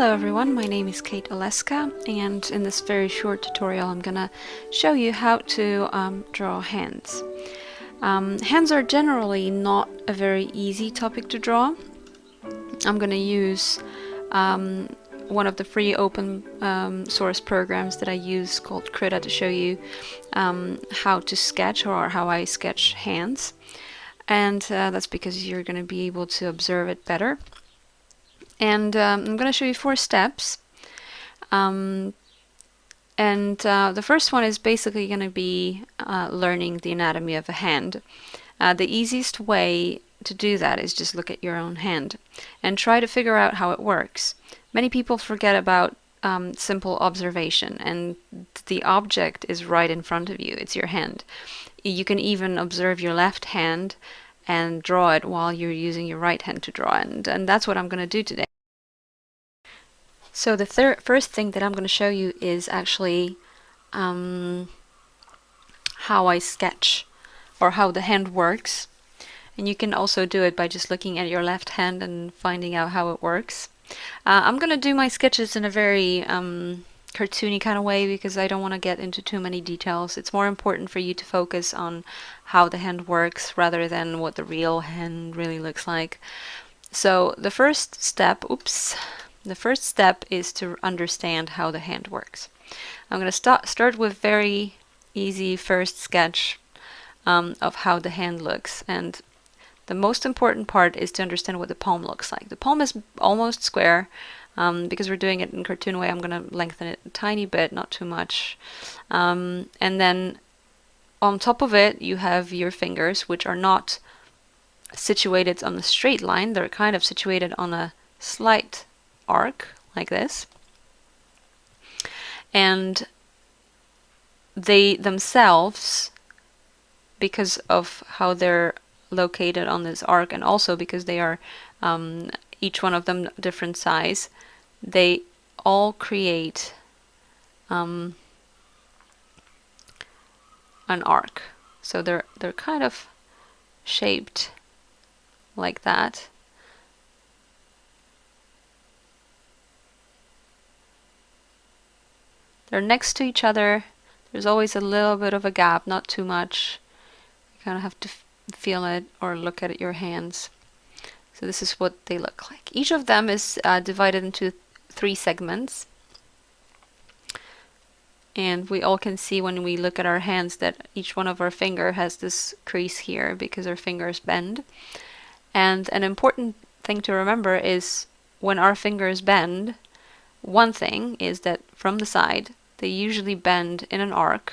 Hello everyone, my name is Kate Oleska, and in this very short tutorial I'm gonna show you how to draw hands. Hands are generally not a very easy topic to draw. I'm gonna use one of the free open source programs that I use called Krita to show you how to sketch, or how I sketch hands. And that's because you're going to be able to observe it better. And I'm going to show you 4 steps. The first one is basically going to be learning the anatomy of a hand. The easiest way to do that is just look at your own hand and try to figure out how it works. Many people forget about simple observation, and the object is right in front of you. It's your hand. You can even observe your left hand and draw it while you're using your right hand to draw, and that's what I'm going to do today. So the first thing that I'm going to show you is actually how I sketch, or how the hand works. And you can also do it by just looking at your left hand and finding out how it works. I'm going to do my sketches in a very cartoony kind of way because I don't want to get into too many details. It's more important for you to focus on how the hand works rather than what the real hand really looks like. So the first step, is to understand how the hand works. I'm going to start with very easy first sketch of how the hand looks, and the most important part is to understand what the palm looks like. The palm is almost square. Because we're doing it in cartoon way, I'm going to lengthen it a tiny bit, not too much. And then on top of it, you have your fingers, which are not situated on a straight line. They're kind of situated on a slight arc, like this. And they themselves, because of how they're located on this arc, and also because they are each one of them different size, they all create an arc. So they're kind of shaped like that. They're next to each other. There's always a little bit of a gap, not too much. You kind of have to feel it or look at your hands. So this is what they look like. Each of them is divided into 3 segments. And we all can see when we look at our hands that each one of our finger has this crease here because our fingers bend. And an important thing to remember is when our fingers bend, one thing is that from the side, they usually bend in an arc,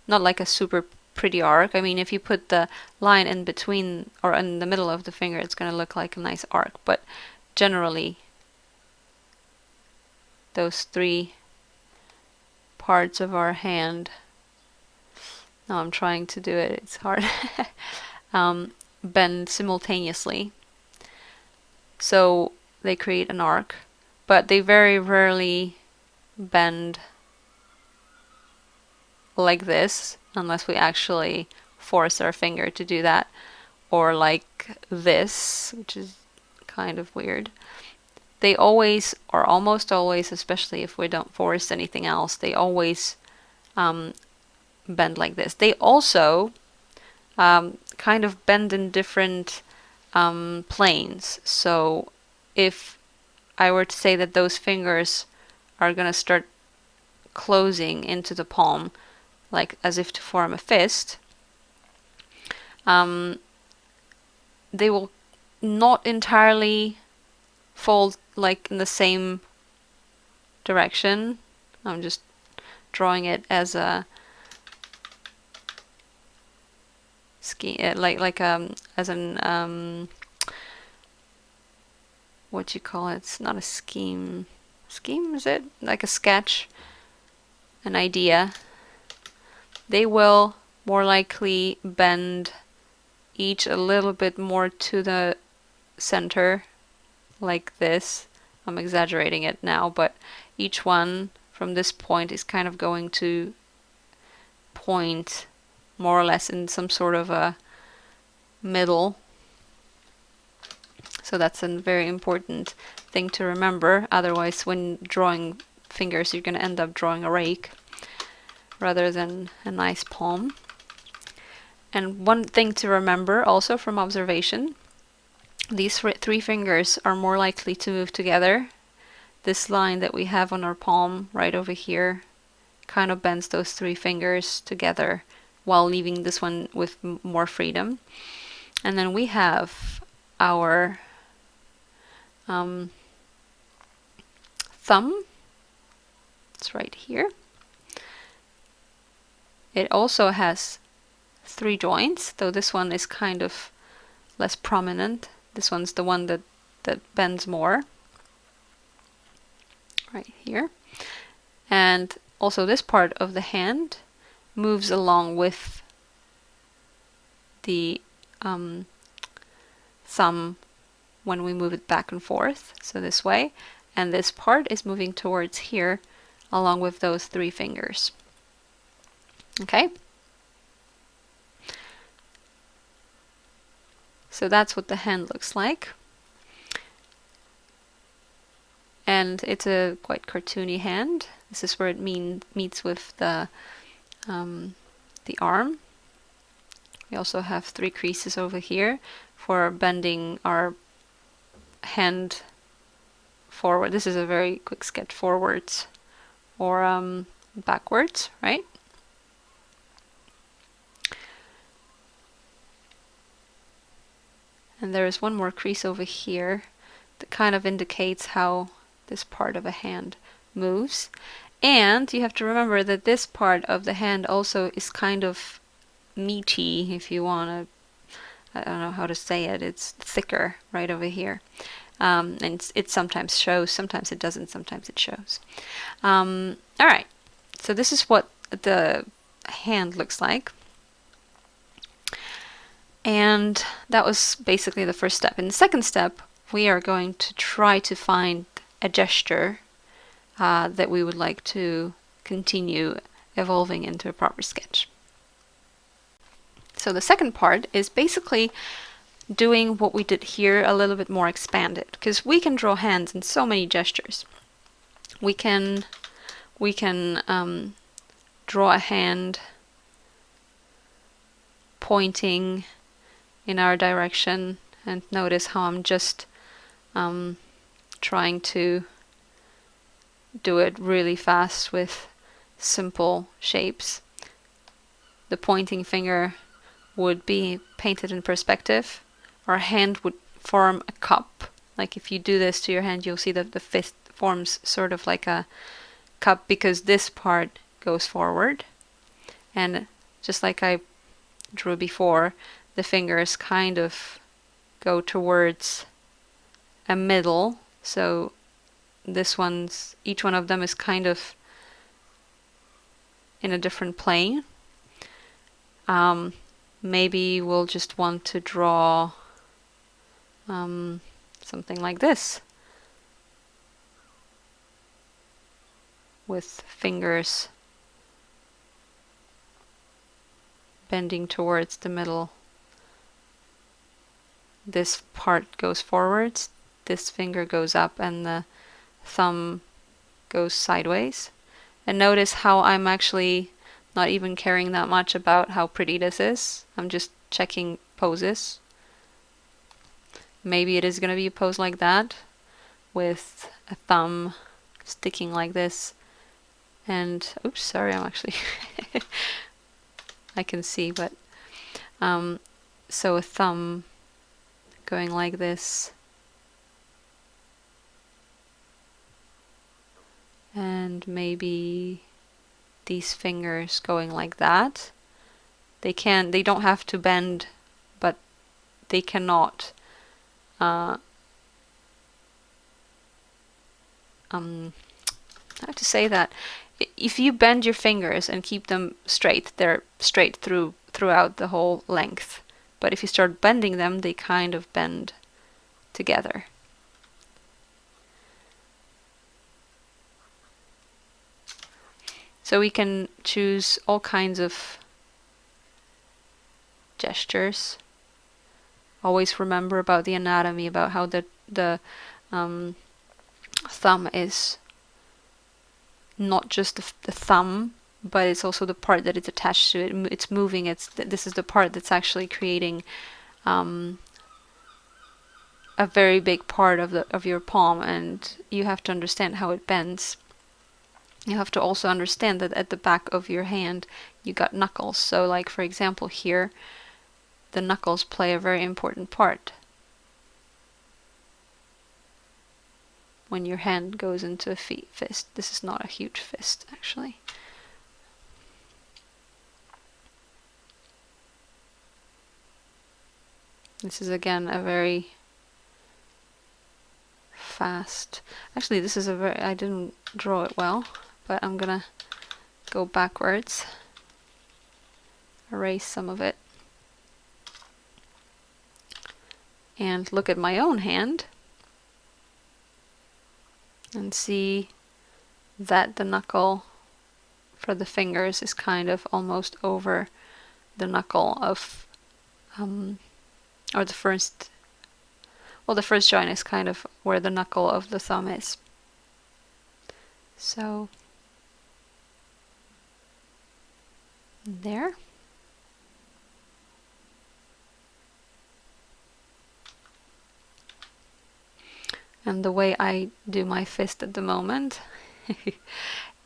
not like a super pretty arc. I mean, if you put the line in between or in the middle of the finger, it's going to look like a nice arc. But generally, those 3 parts of our hand, now I'm trying to do it, it's hard, bend simultaneously. So they create an arc, but they very rarely bend like this, unless we actually force our finger to do that, or like this, which is kind of weird. They always, or almost always, especially if we don't force anything else, they always bend like this. They also kind of bend in different planes. So if I were to say that those fingers are going to start closing into the palm, like as if to form a fist, they will not entirely fold like in the same direction. I'm just drawing it as a scheme, as an what you call it? It's not a scheme. Scheme, is it? Like a sketch, an idea. They will more likely bend each a little bit more to the center, like this. I'm exaggerating it now, but each one from this point is kind of going to point more or less in some sort of a middle. So that's a very important thing to remember. Otherwise, when drawing fingers, you're going to end up drawing a rake rather than a nice palm. And one thing to remember also from observation, these three fingers are more likely to move together. This line that we have on our palm right over here kind of bends those three fingers together while leaving this one with more freedom. And then we have our thumb. It's right here. It also has 3 joints, though this one is kind of less prominent. This one's the one that bends more, right here. And also this part of the hand moves along with the thumb when we move it back and forth, so this way. And this part is moving towards here along with those 3 fingers. Okay? So that's what the hand looks like. And it's a quite cartoony hand. This is where it meets with the arm. We also have 3 creases over here for bending our hand forward. This is a very quick sketch, forwards or backwards, right? And there is one more crease over here that kind of indicates how this part of a hand moves. And you have to remember that this part of the hand also is kind of meaty, if you want to, I don't know how to say it, it's thicker right over here. And it sometimes shows, sometimes it doesn't, sometimes it shows. Alright, so this is what the hand looks like. And that was basically the first step. In the second step, we are going to try to find a gesture that we would like to continue evolving into a proper sketch. So the second part is basically doing what we did here a little bit more expanded, because we can draw hands in so many gestures. We can draw a hand pointing in our direction, and notice how I'm just trying to do it really fast with simple shapes. The pointing finger would be painted in perspective. Our hand would form a cup. Like if you do this to your hand, you'll see that the fist forms sort of like a cup because this part goes forward. And just like I drew before, the fingers kind of go towards a middle, so each one of them is kind of in a different plane. Maybe we'll just want to draw something like this, with fingers bending towards the middle. This part goes forwards, this finger goes up, and the thumb goes sideways. And notice how I'm actually not even caring that much about how pretty this is. I'm just checking poses. Maybe it is going to be a pose like that, with a thumb sticking like this. And, oops, sorry, I'm actually, I can see, but, so a thumb going like this, and maybe these fingers going like that. They don't have to bend, but they cannot how to say that? If you bend your fingers and keep them straight, they're straight throughout the whole length. But if you start bending them, they kind of bend together. So we can choose all kinds of gestures always remember about the anatomy, about how the thumb is not just the thumb, but it's also the part that it's attached to. It's moving. This is the part that's actually creating a very big part of your palm, and you have to understand how it bends. You have to also understand that at the back of your hand you got knuckles. So like for example here, the knuckles play a very important part when your hand goes into a fist. This is not a huge fist actually. This is again a very fast, actually this is a very, I didn't draw it well, but I'm gonna go backwards, erase some of it, and look at my own hand and see that the knuckle for the fingers is kind of almost over the knuckle of or the first joint is kind of where the knuckle of the thumb is. So there. And the way I do my fist at the moment,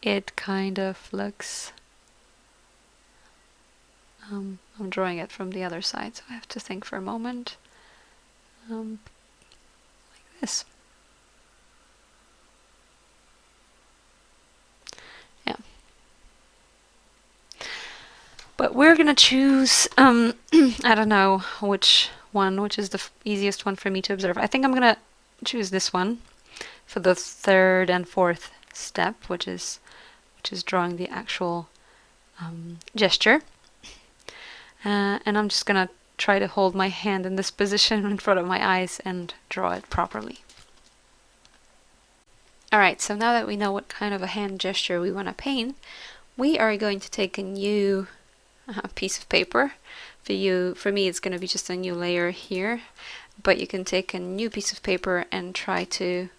it kind of looks, I'm drawing it from the other side, so I have to think for a moment. Like this. Yeah. But we're gonna choose, I don't know which is the easiest one for me to observe. I think I'm gonna choose this one for the third and fourth step, which is drawing the actual gesture. And I'm just gonna try to hold my hand in this position in front of my eyes and draw it properly. Alright, so now that we know what kind of a hand gesture we want to paint, we are going to take a new piece of paper. For me it's going to be just a new layer here, but you can take a new piece of paper and try to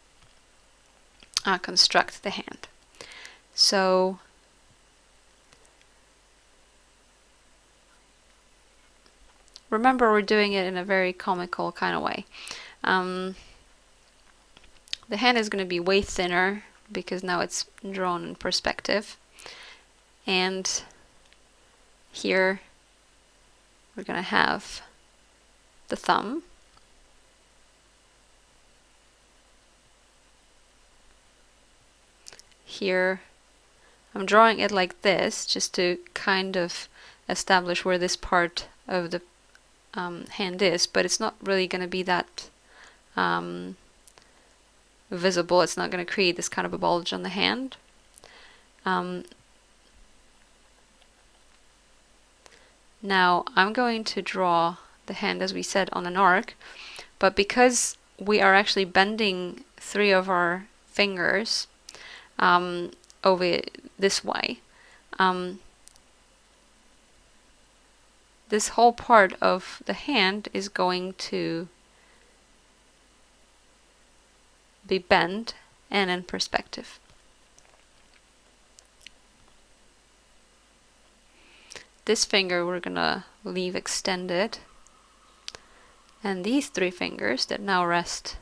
construct the hand. So remember, we're doing it in a very comical kind of way. The hand is going to be way thinner because now it's drawn in perspective. And here we're going to have the thumb. Here I'm drawing it like this just to kind of establish where this part of the hand is, but it's not really going to be that visible. It's not going to create this kind of a bulge on the hand. Now I'm going to draw the hand, as we said, on an arc, but because we are actually bending 3 of our fingers over this way, this whole part of the hand is going to be bent and in perspective. This finger we're gonna leave extended, and these 3 fingers that now rest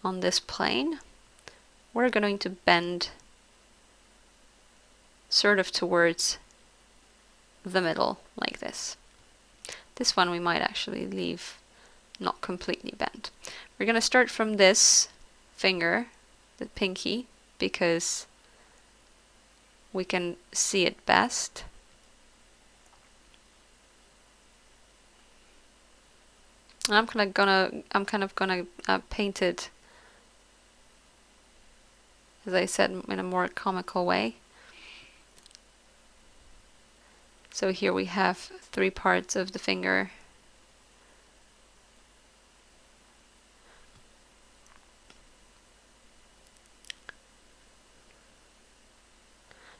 on this plane, we're going to bend sort of towards the middle like this. This one we might actually leave not completely bent. We're going to start from this finger, the pinky, because we can see it best. I'm kind of gonna paint it, as I said, in a more comical way. So here we have 3 parts of the finger.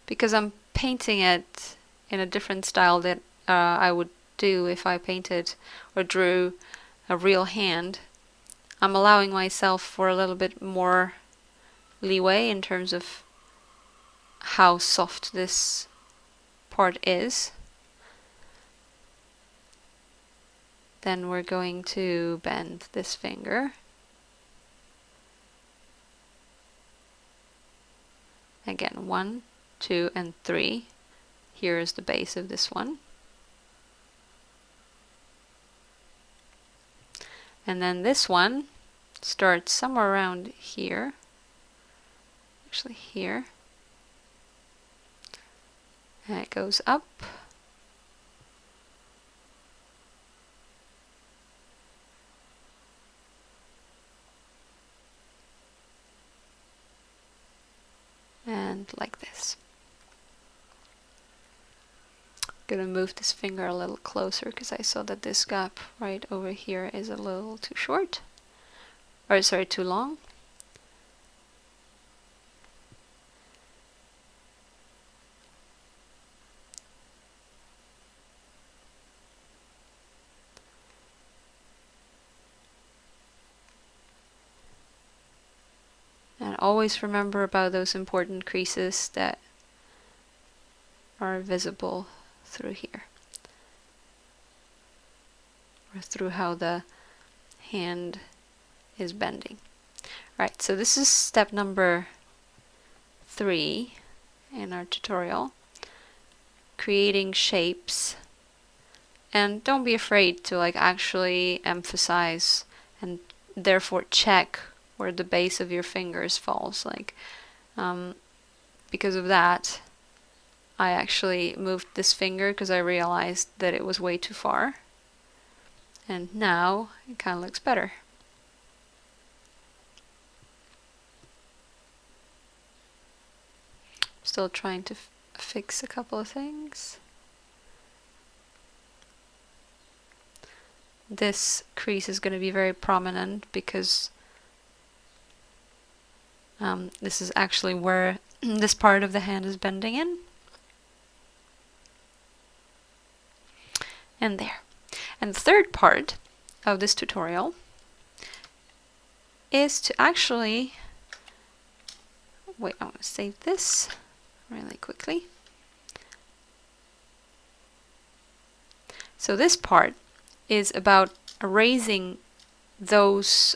Because I'm painting it in a different style that I would do if I painted or drew a real hand, I'm allowing myself for a little bit more leeway in terms of how soft this part is. Then we're going to bend this finger. Again, 1, 2, and 3. Here is the base of this one. And then this one starts somewhere around here. Actually here. And it goes up. And like this. Gonna move this finger a little closer because I saw that this gap right over here is a little too short. Or sorry, too long. And always remember about those important creases that are visible through here. Or through how the hand is bending. Right, so this is step number 3 in our tutorial. Creating shapes. And don't be afraid to actually emphasize and therefore check where the base of your fingers falls. Because of that, I actually moved this finger because I realized that it was way too far. And now it kind of looks better. Still trying to fix a couple of things. This crease is going to be very prominent because this is actually where this part of the hand is bending in. And there. And the third part of this tutorial is to actually, wait, I want to save this really quickly. So this part is about erasing those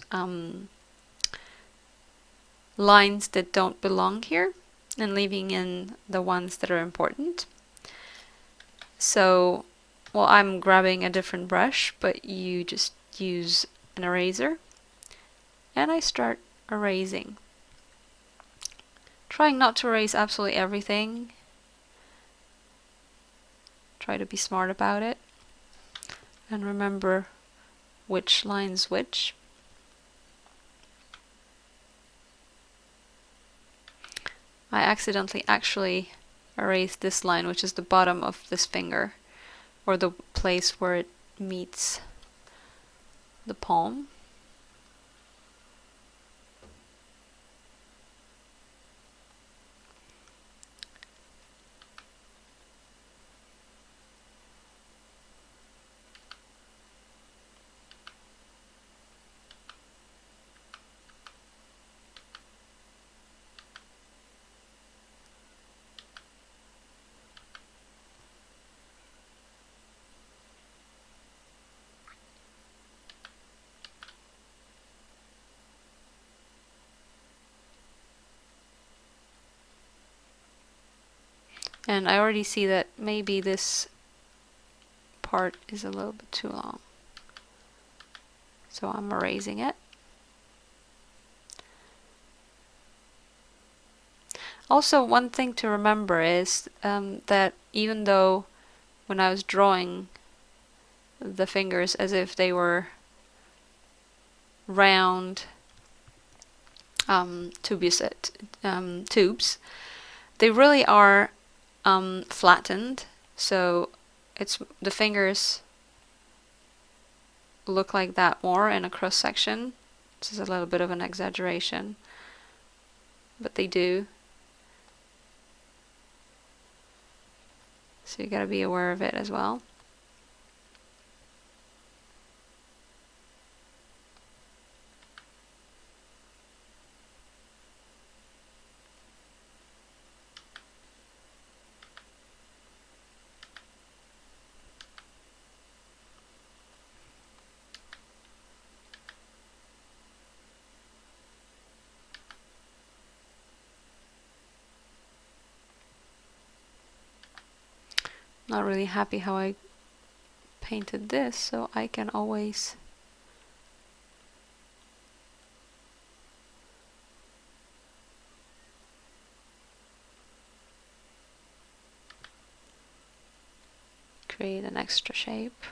lines that don't belong here and leaving in the ones that are important. So, well, I'm grabbing a different brush, but you just use an eraser and I start erasing. Trying not to erase absolutely everything. Try to be smart about it. And remember which line's which. I accidentally actually erased this line, which is the bottom of this finger, or the place where it meets the palm. And I already see that maybe this part is a little bit too long. So I'm erasing it. Also, one thing to remember is that even though when I was drawing the fingers as if they were round tubes, they really are flattened, so the fingers look like that more in a cross section. This is a little bit of an exaggeration, but they do. So you gotta be aware of it as well. not really happy how I painted this, so I can always create an extra shape.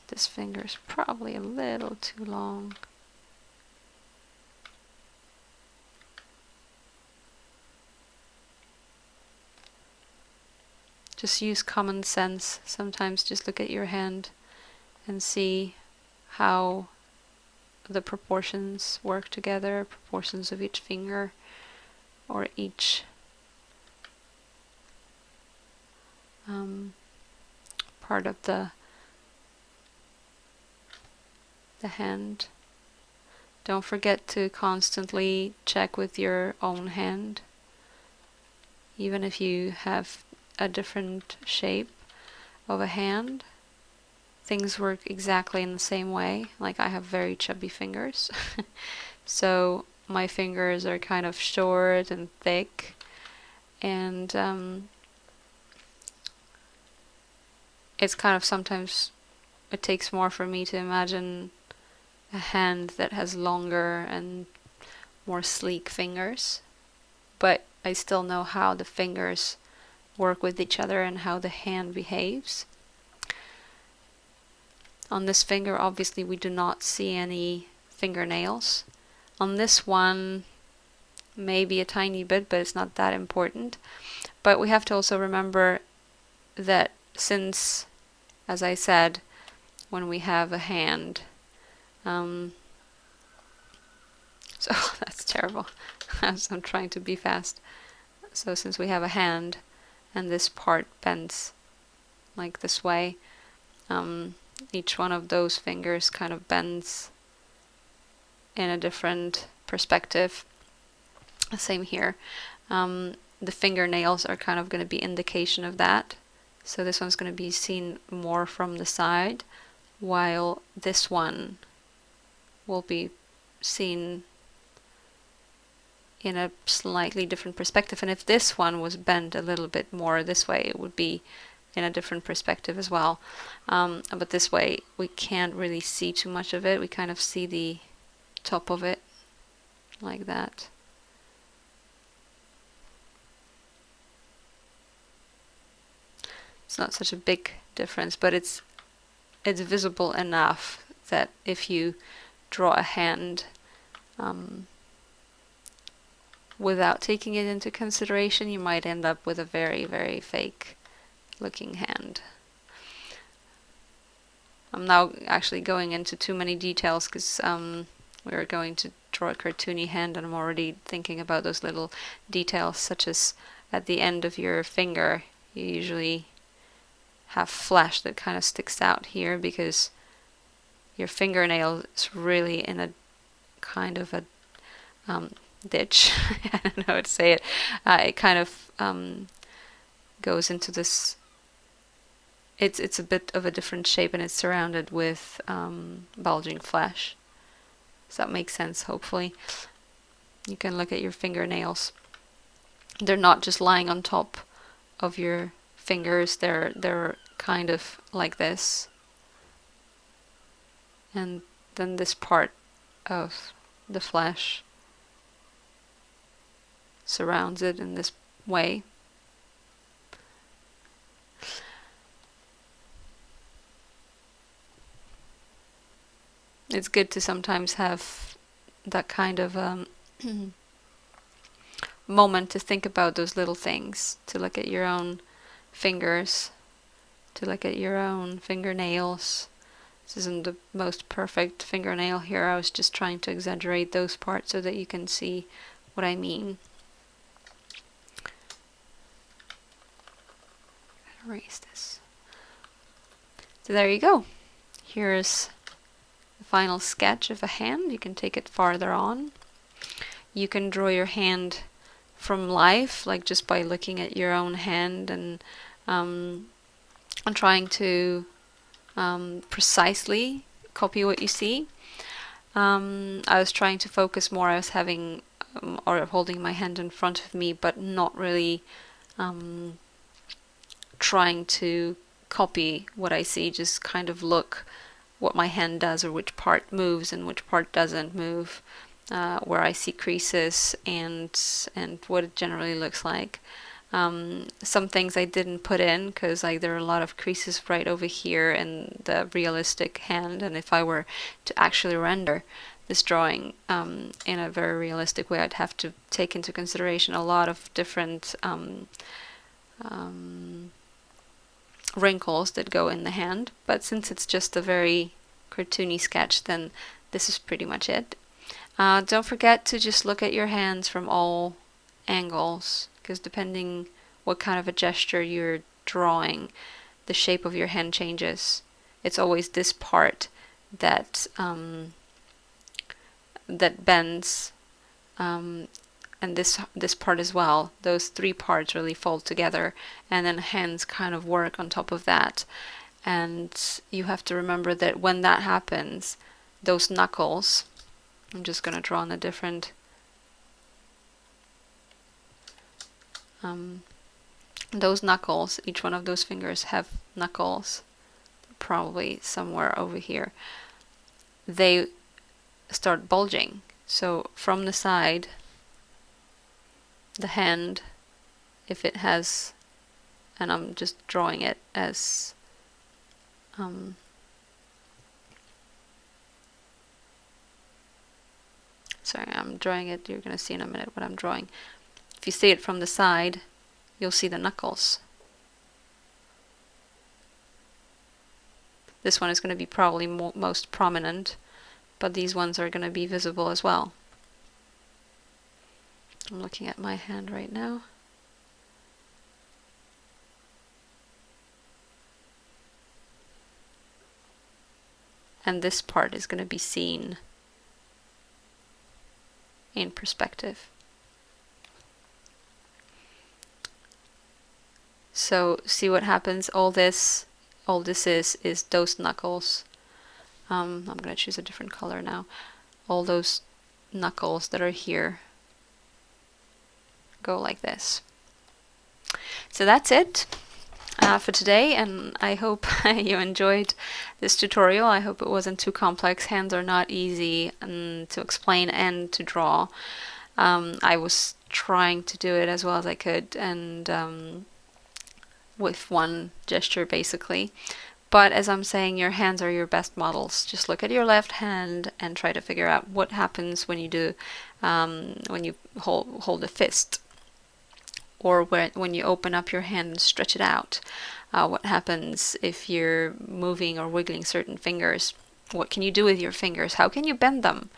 This finger is probably a little too long. Just use common sense. Sometimes just look at your hand and see how the proportions work together, proportions of each finger or each part of the hand. Don't forget to constantly check with your own hand, even if you have a different shape of a hand. Things work exactly in the same way. Like I have very chubby fingers, so my fingers are kind of short and thick, and it's kind of sometimes it takes more for me to imagine a hand that has longer and more sleek fingers, but I still know how the fingers work with each other and how the hand behaves. On this finger, obviously, we do not see any fingernails. On this one, maybe a tiny bit, but it's not that important. But we have to also remember that since, as I said, when we have a hand, so that's terrible. I'm trying to be fast. So since we have a hand and this part bends like this way, each one of those fingers kind of bends in a different perspective. Same here. The fingernails are kind of going to be indication of that. So this one's going to be seen more from the side, while this one will be seen in a slightly different perspective. And if this one was bent a little bit more this way, it would be in a different perspective as well. But this way we can't really see too much of it. We kind of see the top of it like that. It's not such a big difference, but it's visible enough that if you draw a hand without taking it into consideration, you might end up with a very, very fake looking hand. I'm now actually going into too many details because we're going to draw a cartoony hand, and I'm already thinking about those little details, such as at the end of your finger you usually have flesh that kind of sticks out here because your fingernail is really in a kind of a ditch. I don't know how to say it. It kind of goes into this. It's a bit of a different shape, and it's surrounded with bulging flesh. Does that make sense? Hopefully, you can look at your fingernails. They're not just lying on top of your fingers. They're kind of like this, and then this part of the flesh surrounds it in this way. It's good to sometimes have that kind of moment to think about those little things, to look at your own fingers, to look at your own fingernails. This isn't the most perfect fingernail here. I was just trying to exaggerate those parts so that you can see what I mean. Erase this. So there you go. Here's the final sketch of a hand. You can take it farther on. You can draw your hand from life, like just by looking at your own hand and trying to precisely copy what you see. I was trying to focus more. I was having or holding my hand in front of me, but not really trying to copy what I see, just kind of look what my hand does, or which part moves and which part doesn't move, where I see creases and what it generally looks like. Some things I didn't put in because there are a lot of creases right over here in the realistic hand, and if I were to actually render this drawing in a very realistic way, I'd have to take into consideration a lot of different wrinkles that go in the hand. But since it's just a very cartoony sketch, then this is pretty much it. Don't forget to just look at your hands from all angles, because depending what kind of a gesture you're drawing, the shape of your hand changes. It's always this part that that bends, and this part as well. Those three parts really fold together, and then hands kind of work on top of that. And you have to remember that when that happens, those knuckles, I'm just going to draw on a different those knuckles, each one of those fingers have knuckles, probably somewhere over here. They start bulging. So from the side, the hand, if it has, and I'm just drawing it as sorry, I'm drawing it, you're going to see in a minute what I'm drawing. If you see it from the side, you'll see the knuckles. This one is going to be probably most prominent, but these ones are going to be visible as well. I'm looking at my hand right now. And this part is going to be seen in perspective. So see what happens. All this is those knuckles. I'm going to choose a different color now. All those knuckles that are here go like this. So that's it for today, and I hope you enjoyed this tutorial. I hope it wasn't too complex. Hands are not easy to explain and to draw. I was trying to do it as well as I could, and with one gesture basically. But as I'm saying, your hands are your best models. Just look at your left hand and try to figure out what happens when you do when you hold a fist, or when you open up your hand and stretch it out. What happens if you're moving or wiggling certain fingers? What can you do with your fingers? How can you bend them?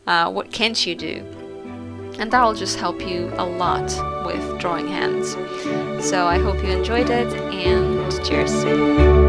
What can't you do? And that will just help you a lot with drawing hands. So I hope you enjoyed it, and cheers!